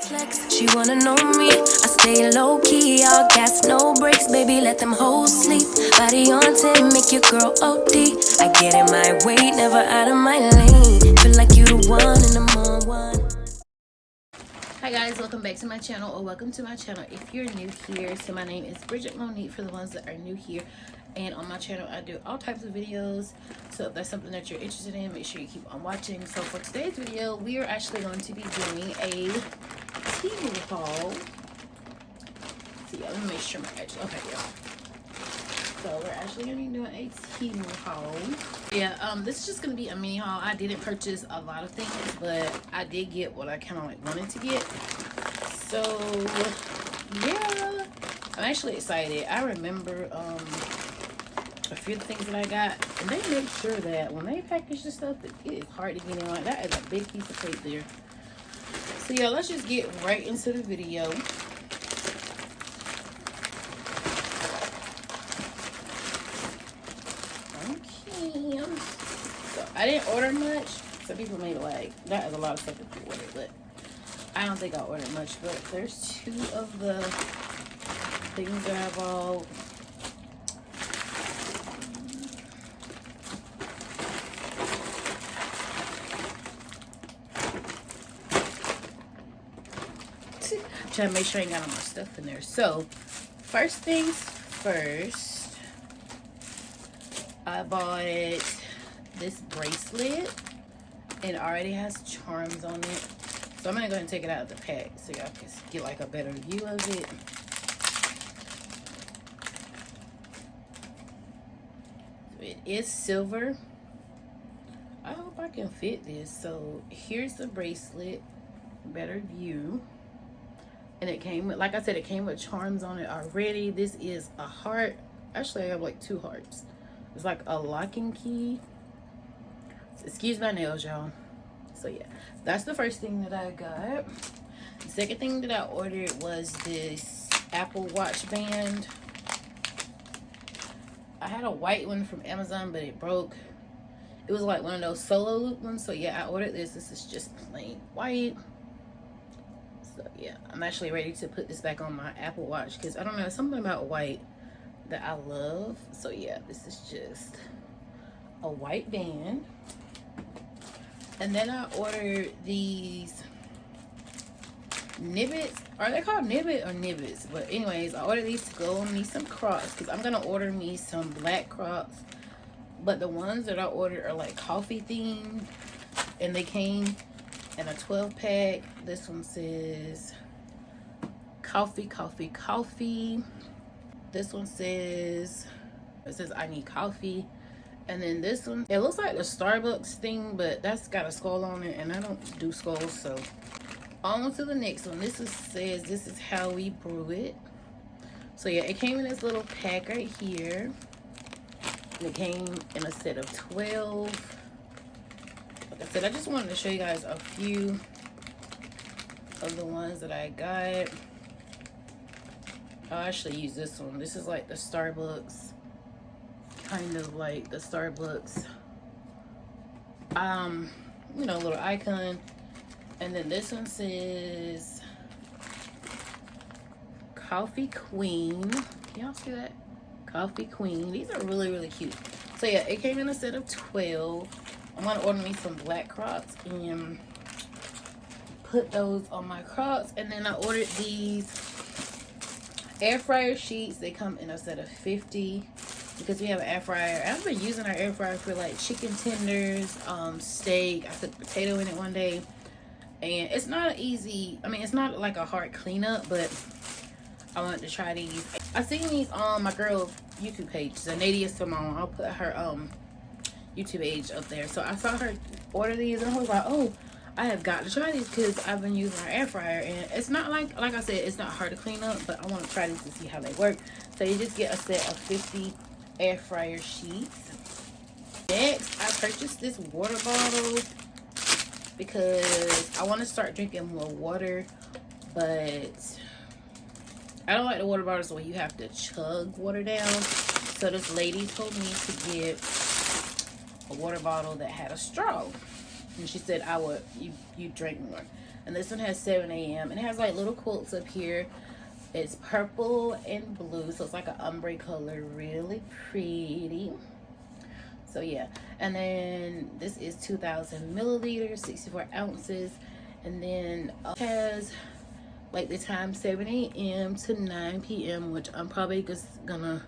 flex. She wanna know me. I stay low key, all gas, no brakes, baby. Let them hoes sleep. Body on 10, make your girl OD. I get in my way, never out of my lane. Feel like you the one and I'm on one. Hi guys, welcome back to my channel, or welcome to my channel if you're new here. So my name is Bridget Monique for the ones that are new here, and on my channel I do all types of videos. So if that's something that you're interested in, make sure you keep on watching. So for today's video, we are actually going to be doing a TEMU haul. So yeah, let me make sure my edge. Okay, yeah. So we're actually going to be doing a TEMU haul. Yeah, this is just going to be a mini haul. I didn't purchase a lot of things, but I did get what I kind of like wanted to get. So yeah, I'm actually excited. I remember a few things that I got, and they make sure that when they package the stuff, that it is hard to get in. Like, that is a big piece of plate there. So yeah, let's just get right into the video. So I didn't order much. Some people made like, that is a lot of stuff that you ordered, but I don't think I ordered much. But there's two of the things that I bought. Trying to make sure I ain't got all my stuff in there. So first things first, I bought this bracelet, and it already has charms on it. So I'm gonna go ahead and take it out of the pack so y'all can get like a better view of it. So it is silver. I hope I can fit this. So here's the bracelet, better view. And it came with, like I said, it came with charms on it already. This is a heart. Actually, I have like two hearts. It's like a locking key. Excuse my nails, y'all. So yeah, that's the first thing that I got. The second thing that I ordered was this Apple Watch band. I had a white one from Amazon, but it broke. It was like one of those solo loop ones. So yeah, I ordered this. This is just plain white. So yeah, I'm actually ready to put this back on my Apple Watch because I don't know, something about white that I love. So yeah, this is just a white band. And then I ordered these nibbits. Are they called nibbit or nibbits? But anyways, I ordered these to go on me some Crocs because I'm gonna order me some black Crocs. But the ones that I ordered are like coffee themed, and they came in a 12-pack. This one says coffee, coffee, coffee. This one says, it says I need coffee. And then this one, it looks like the Starbucks thing, but that's got a skull on it, and I don't do skulls. So on to the next one. This says this is how we brew it. So yeah, it came in this little pack right here, and it came in a set of 12. Like I said, I just wanted to show you guys a few of the ones that I got. I'll actually use this one. This is like the Starbucks, kind of like the Starbucks, you know, little icon. And then this one says Coffee Queen. Y'all see that? Coffee Queen. These are really, really cute. So yeah, it came in a set of 12. I'm gonna order me some black Crocs and put those on my Crocs. And then I ordered these air fryer sheets. They come in a set of 50 because we have an air fryer. I've been using our air fryer for like chicken tenders, steak. I put potato in it one day, and it's not easy. I mean, it's not like a hard cleanup, but I wanted to try these. I seen these on my girl's YouTube page, Zanadia Simone. I'll put her YouTube page up there. So I saw her order these, and I was like, oh, I have got to try these because I've been using our air fryer, and it's not like I said, it's not hard to clean up, but I want to try these to see how they work. So you just get a set of 50 air fryer sheets. Next, I purchased this water bottle because I want to start drinking more water, but I don't like the water bottles where you have to chug water down. So this lady told me to get a water bottle that had a straw, and she said you drink more. And this one has 7 a.m. and it has like little quotes up here. It's purple and blue, so it's like an ombre color, really pretty. So yeah, and then this is 2,000 milliliters, 64 ounces, and then it has like the time 7 a.m. to 9 p.m., which I'm probably just gonna,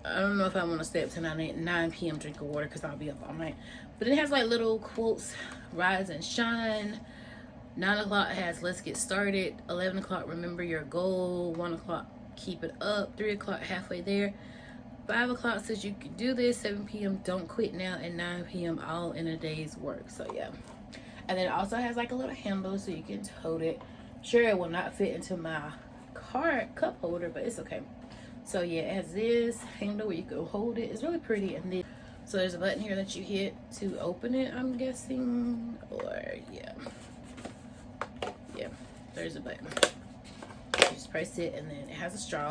I don't know if I want to stay up to 9 p.m. drinking water because I'll be up all night. But it has like little quotes, rise and shine. 9 o'clock has let's get started. 11 o'clock, remember your goal. 1 o'clock, keep it up. 3 o'clock, halfway there. 5 o'clock says you can do this. 7 p.m. don't quit now. And 9 p.m. all in a day's work. So yeah. And then it also has like a little handle so you can tote it. Sure, it will not fit into my cup holder, but it's okay. So yeah, it has this handle where you can hold it. It's really pretty. And then so there's a button here that you hit to open it, I'm guessing. Or yeah, there's a button. You just press it, and then it has a straw,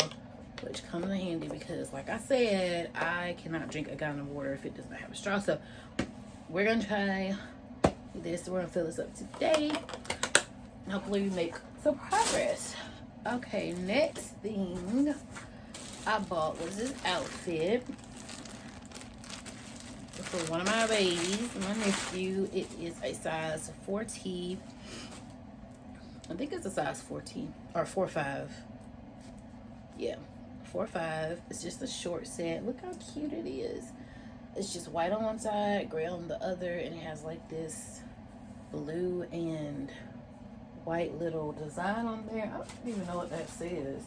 which comes in handy because like I said, I cannot drink a gallon of water if it does not have a straw. So we're gonna try this. We're gonna fill this up today. Hopefully we make some progress. Okay, next thing I bought was this outfit for one of my babies, my nephew. It is a size 4T. I think it's a size 14 or 4.5. Yeah, 4.5. It's just a short set. Look how cute it is. It's just white on one side, gray on the other, and it has like this blue and white little design on there. I don't even know what that says.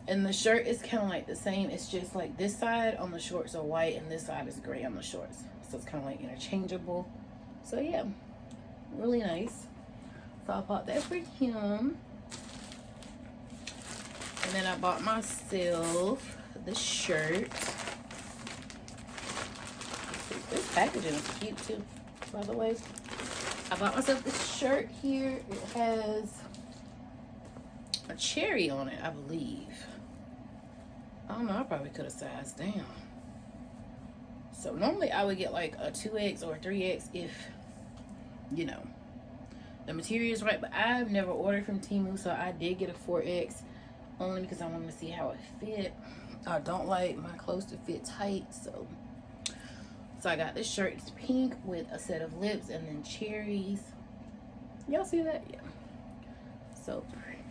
And the shirt is kind of like the same. It's just like this side on the shorts are white and this side is gray on the shorts. So it's kind of like interchangeable. So yeah, really nice. So I bought that for him. And then I bought myself the shirt. This packaging is cute too, by the way. I bought myself this shirt here. It has a cherry on it, I believe. I don't know, I probably could have sized down. So normally I would get like a 2X or a 3X if, you know, the material is right. But I've never ordered from TEMU, so I did get a 4X only because I wanted to see how it fit. I don't like my clothes to fit tight, so I got this shirt. It's pink with a set of lips and then cherries. Y'all see that? Yeah. So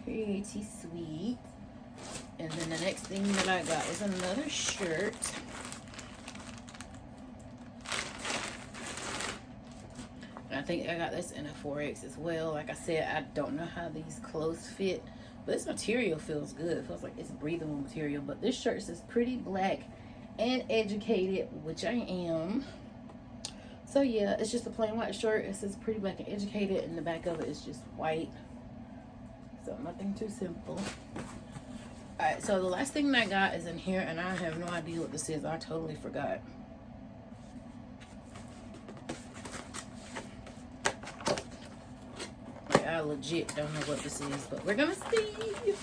pretty sweet. And then the next thing that I got is another shirt. And I think I got this in a 4X as well. Like I said, I don't know how these clothes fit, but this material feels good. It feels like it's breathable material. But this shirt says pretty black and educated, which I am. So yeah, it's just a plain white shirt. It says pretty black and educated, and the back of it is just white. So nothing too simple. Alright, so the last thing that I got is in here, and I have no idea what this is. I totally forgot. Like, I legit don't know what this is, but we're gonna see.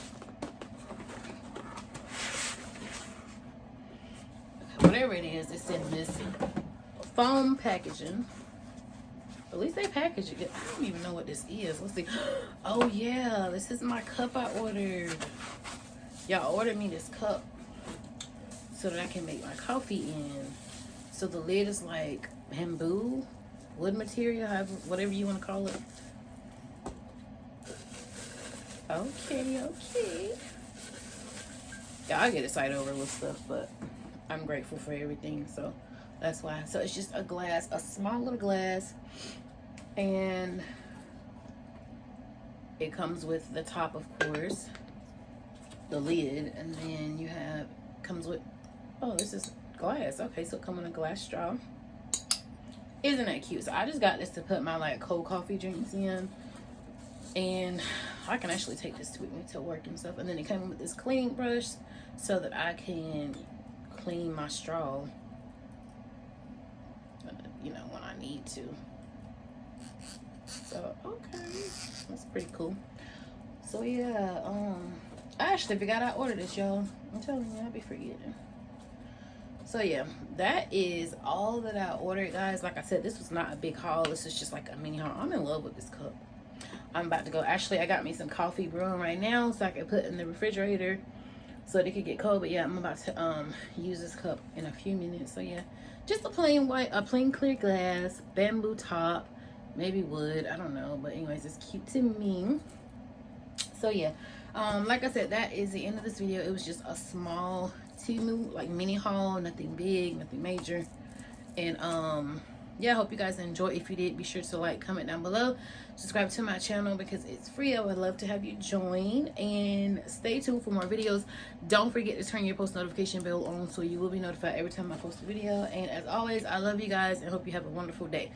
Whatever it is, it's in this foam packaging. At least they package it. I don't even know what this is. Let's see. Oh yeah, this is my cup I ordered. Y'all ordered me this cup so that I can make my coffee in. So the lid is like bamboo, wood material, however, whatever you want to call it. Okay. Yeah, I get excited over with stuff, but I'm grateful for everything, so that's why. So it's just a glass, a small little glass, and it comes with the top, of course, the lid, and then you have, comes with, oh, this is glass. Okay, so it comes with a glass straw. Isn't that cute? So I just got this to put my like cold coffee drinks in, and I can actually take this with me to work and stuff. And then it came with this cleaning brush so that I can clean my straw, you know, when I need to. So okay, that's pretty cool. So yeah, I actually forgot I ordered this, y'all. I'm telling you, I'll be forgetting. So yeah, that is all that I ordered, guys. Like I said, this was not a big haul. This is just like a mini haul. I'm in love with this cup. I'm about to go. Actually, I got me some coffee brewing right now so I can put in the refrigerator so they could get cold. But yeah, I'm about to use this cup in a few minutes. So yeah, just a plain clear glass, bamboo top, maybe wood, I don't know. But anyways, it's cute to me. So yeah, like I said, that is the end of this video. It was just a small TEMU like mini haul, nothing big, nothing major. And yeah, I hope you guys enjoy. If you did, be sure to like, comment down below, subscribe to my channel because it's free. I would love to have you join, and stay tuned for more videos. Don't forget to turn your post notification bell on so you will be notified every time I post a video. And as always, I love you guys and hope you have a wonderful day.